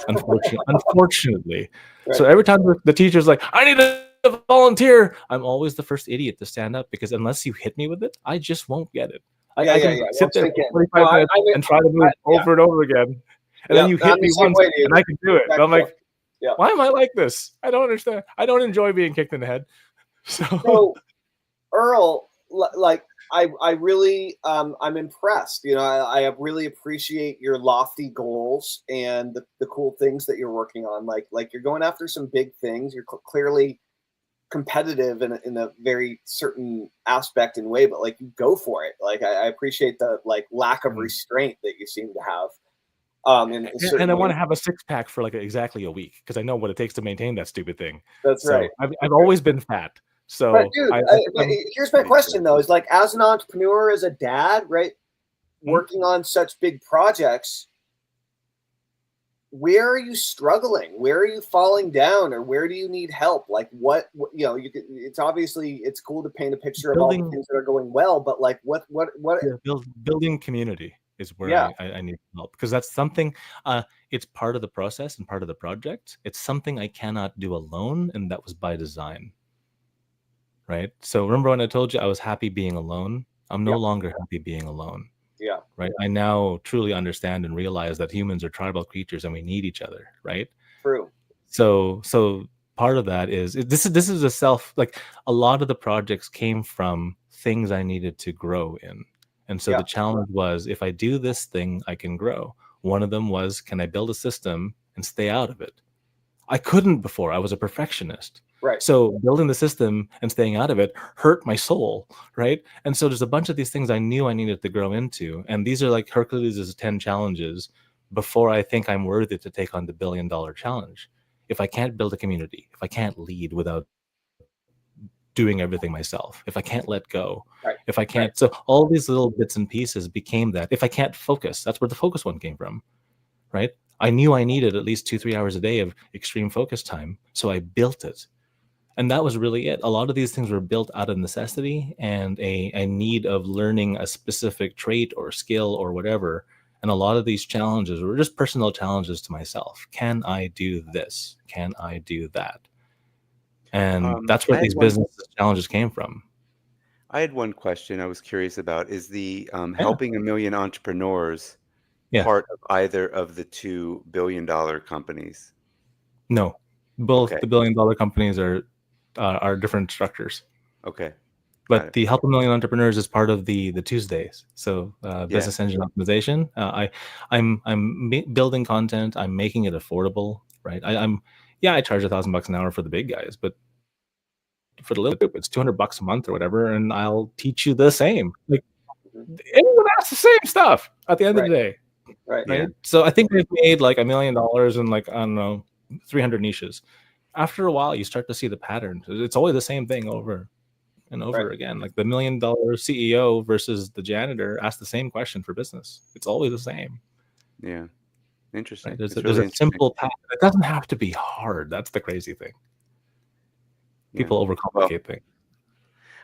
Unfortunately. Right. So every time the teacher's like, I need to volunteer, I'm always the first idiot to stand up because unless you hit me with it, I just won't get it. I can sit there for 45 minutes and try to move over and over again. And then you hit me once and I can do it. And I'm like, why am I like this? I don't understand. I don't enjoy being kicked in the head. So Earl, I really I'm impressed. I really appreciate your lofty goals and the cool things that you're working on. Like you're going after some big things. You're clearly competitive in a very certain aspect and way, but you go for it. I appreciate the lack of restraint that you seem to have. And I want to have a 6-pack for exactly a week because I know what it takes to maintain that stupid thing. That's right. I've always been fat. So, but dude, here's my question though: is as an entrepreneur, as a dad, right, working on such big projects, where are you struggling? Where are you falling down, or where do you need help? It's obviously it's cool to paint a picture of all the things that are going well, but what? Building community is where I need help because that's something. It's part of the process and part of the project. It's something I cannot do alone, and that was by design. Right. So remember when I told you I was happy being alone? I'm no longer happy being alone. Yeah. Right. I now truly understand and realize that humans are tribal creatures and we need each other. Right. True. So part of that is this is a self, like a lot of the projects came from things I needed to grow in. And so the challenge was, if I do this thing, I can grow. One of them was, can I build a system and stay out of it? I couldn't before. I was a perfectionist. Right. So building the system and staying out of it hurt my soul, right? And so there's a bunch of these things I knew I needed to grow into. And these are like Hercules' 10 challenges before I think I'm worthy to take on the $1 billion challenge. If I can't build a community, if I can't lead without doing everything myself, if I can't let go, if I can't, so all these little bits and pieces became that. If I can't focus, that's where the focus one came from, right? I knew I needed at least 2-3 hours a day of extreme focus time, so I built it. And that was really it. A lot of these things were built out of necessity and a need of learning a specific trait or skill or whatever. And a lot of these challenges were just personal challenges to myself. Can I do this? Can I do that? And that's where these business challenges came from. I had one question I was curious about. Is the helping a million entrepreneurs part of either of the two $1 billion companies? No, both the $1 billion companies are different structures. Okay. But the Help a Million Entrepreneurs is part of the Tuesdays. So business engine optimization. I'm building content. I'm making it affordable, right? I charge $1,000 an hour for the big guys, but for the little group, it's $200 a month or whatever, and I'll teach you the same. Like anyone asks the same stuff at the end of the day, right? Yeah. So I think we've made like $1 million in like, I don't know, 300 niches. After a while, you start to see the pattern. It's always the same thing over and over again. Like the $1 million CEO versus the janitor ask the same question for business. It's always the same. Yeah. Interesting. Right? There's a simple path. It doesn't have to be hard. That's the crazy thing. People overcomplicate things.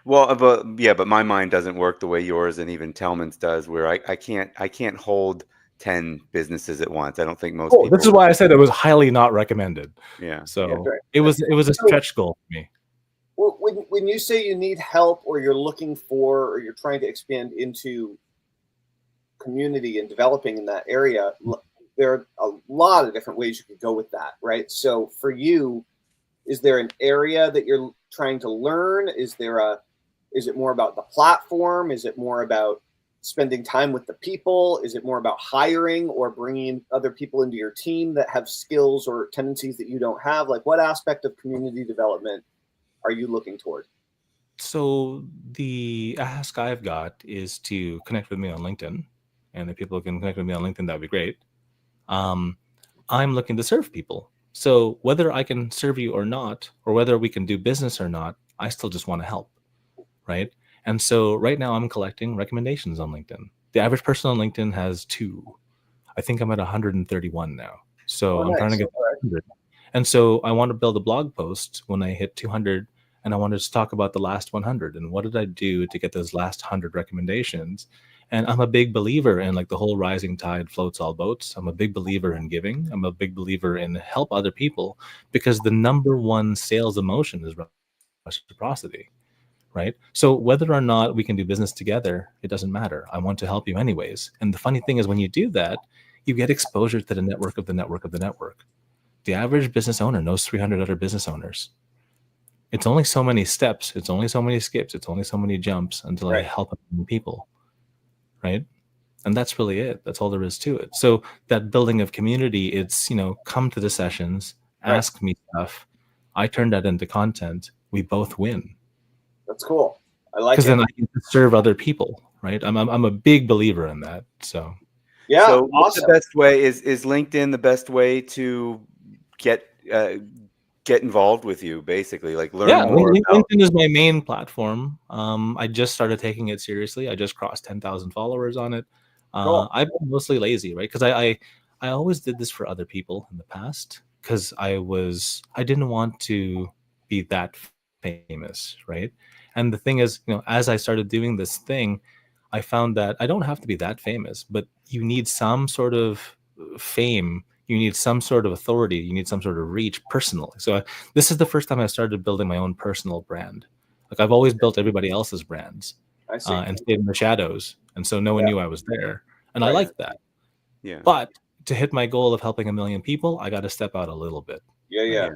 Well, but my mind doesn't work the way yours and even Tellman's does, where I can't hold 10 businesses at once. I don't think most people. This is why I said it was highly not recommended. Yeah. So it was a stretch goal for me. Well, when you say you need help or you're looking for or you're trying to expand into community and developing in that area, there are a lot of different ways you could go with that, right? So for you, is there an area that you're trying to learn? Is it more about the platform? Is it more about spending time with the people? Is it more about hiring or bringing other people into your team that have skills or tendencies that you don't have? Like what aspect of community development are you looking toward? So the ask I've got is to connect with me on LinkedIn, and if people can connect with me on LinkedIn, that'd be great. I'm looking to serve people. So whether I can serve you or not, or whether we can do business or not, I still just want to help, right? And so right now I'm collecting recommendations on LinkedIn. The average person on LinkedIn has 2. I think I'm at 131 now. So I'm trying to get 100. And so I want to build a blog post when I hit 200, and I want to talk about the last 100 and what did I do to get those last 100 recommendations. And I'm a big believer in like the whole rising tide floats all boats. I'm a big believer in giving. I'm a big believer in help other people, because the number one sales emotion is reciprocity, right? So whether or not we can do business together, it doesn't matter. I want to help you anyways. And the funny thing is, when you do that, you get exposure to the network of the network of the network. The average business owner knows 300 other business owners. It's only so many steps. It's only so many skips. It's only so many jumps until I help people. Right. And that's really it. That's all there is to it. So that building of community, it's, come to the sessions, ask me stuff. I turn that into content. We both win. That's cool. I like it. Because then I can serve other people. Right. I'm a big believer in that. So. Yeah. So what's the best way? Is LinkedIn the best way to get involved with you, basically, like learn more? LinkedIn is my main platform. I just started taking it seriously. I just crossed 10,000 followers on it. Cool. I've been mostly lazy, right? Because I always did this for other people in the past, because I didn't want to be that famous, right? And the thing is, as I started doing this thing, I found that I don't have to be that famous, but you need some sort of fame. You need some sort of authority. You need some sort of reach personally. So this is the first time I started building my own personal brand. Like I've always built everybody else's brands and stayed in the shadows. And so no one knew I was there. And I liked that. Yeah. But to hit my goal of helping 1 million people, I got to step out a little bit. Yeah.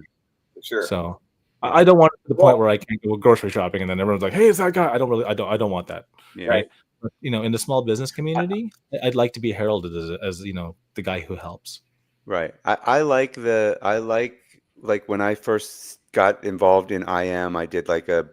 For sure. So Yeah. I don't want it to the Well- point where I can't go grocery shopping and then everyone's like, "Hey, it's that guy." I don't want that. Yeah. Right. But, in the small business community, I'd like to be heralded as the guy who helps. Right. I like when I first got involved in IM, I did like a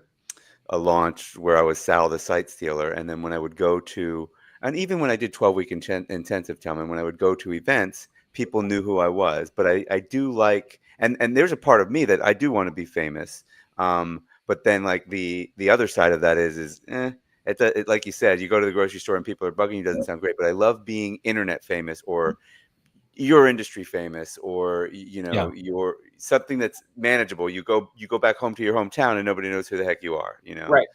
launch where I was Sal the site stealer, and then when I would go to, and even when I did 12-week intensive, Tellman, when I would go to events, people knew who I was. But I do like, and there's a part of me that I do want to be famous. But then like the other side of that is like you said, you go to the grocery store and people are bugging you, doesn't sound great. But I love being internet famous, or your industry famous, or your something that's manageable. You go back home to your hometown and nobody knows who the heck you are. Right.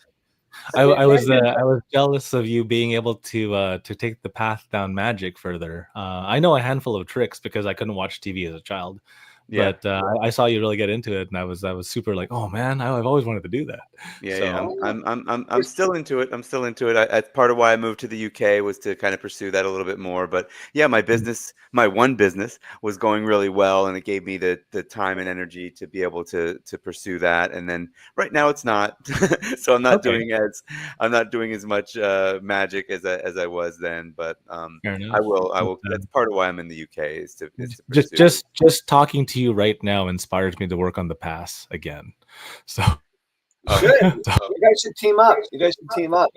I was jealous of you being able to take the path down magic further. I know a handful of tricks because I couldn't watch TV as a child, Yeah. but I saw you really get into it, and I was super like, oh man, I've always wanted to do that. Yeah, So, yeah. I'm still into it. I'm still into it. That's part of why I moved to the UK, was to kind of pursue that a little bit more. But yeah, my one business was going really well, and it gave me the time and energy to be able to pursue that. And then right now it's not, so I'm not doing as much magic as I was then. But fair enough. I will. That's part of why I'm in the UK, is to pursue. Just talking to you right now inspires me to work on the pass again. So. Good. You guys should team up.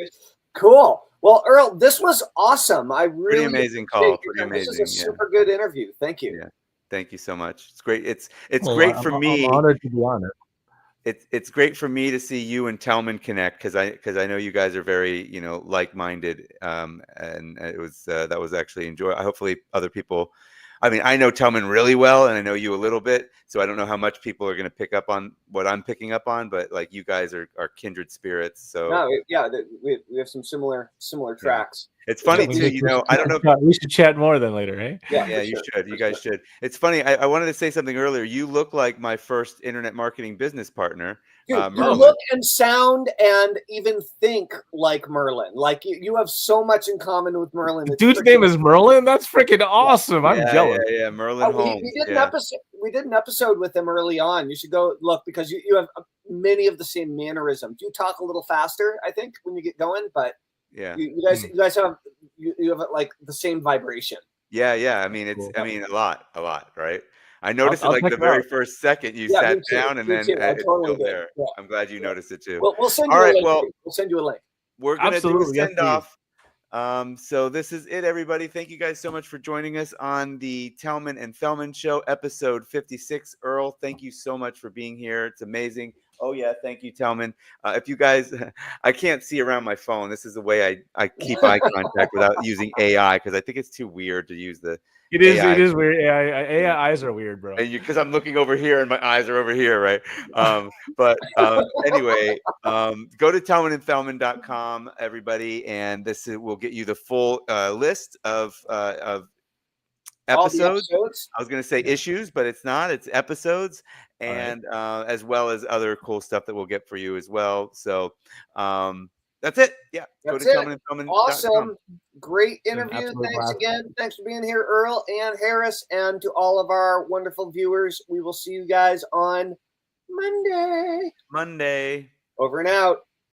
Cool. Well, Earl, this was awesome. I really Pretty amazing call. Pretty amazing. This is a super good interview. Thank you. Yeah. Thank you so much. It's great. It's Well, great for me. I'm honored to be on it. It's great for me to see you and Tellman connect, because I know you guys are very like-minded, and it was that was actually enjoyable. Hopefully other people. I mean, I know Tellman really well, and I know you a little bit, so I don't know how much people are going to pick up on what I'm picking up on, but like, you guys are kindred spirits. So no, we have some similar tracks. It's funny too, I don't know. We should chat more then later, right? Yeah, you should. You guys should. It's funny. I wanted to say something earlier. You look like my first internet marketing business partner. Dude, you Merlin. look and sound and even think like Merlin. Like you have so much in common with Merlin. Dude's name is Merlin. That's freaking awesome. I'm jealous. Yeah, Merlin Holmes. We did an episode with him early on. You should go look, because you have many of the same mannerisms. You talk a little faster, I think, when you get going, but yeah, you guys have like the same vibration. Yeah. I mean, Cool. a lot, right? I noticed I'll it like the very first second you sat me too, down, and me then too. I it's totally still did. there. Yeah. I'm glad you noticed it too. We'll send you All a right, link. well, We'll send you a link. we're gonna do a Absolutely, yes, send off. So this is it, everybody. Thank you guys so much for joining us on the Tellman and Fellman Show, episode 56. Earl, thank you so much for being here. It's amazing. Oh yeah, thank you, Tellman. If you guys, I can't see around my phone. This is the way I keep eye contact without using AI, because I think it's too weird to use the It is AI. weird. AI eyes are weird, bro. And because I'm looking over here and my eyes are over here, right? But anyway, go to tellmanandfellman.com, everybody, and will get you the full list of episodes. I was going to say issues, but it's not. It's episodes, and as well as other cool stuff that we'll get for you as well. So that's it. Yeah, go to tellmanandfellman.com. Awesome. Great interview. Thanks blast. again. Thanks for being here, Earl and Harris, and to all of our wonderful viewers. We will see you guys on Monday. Monday. Over and out.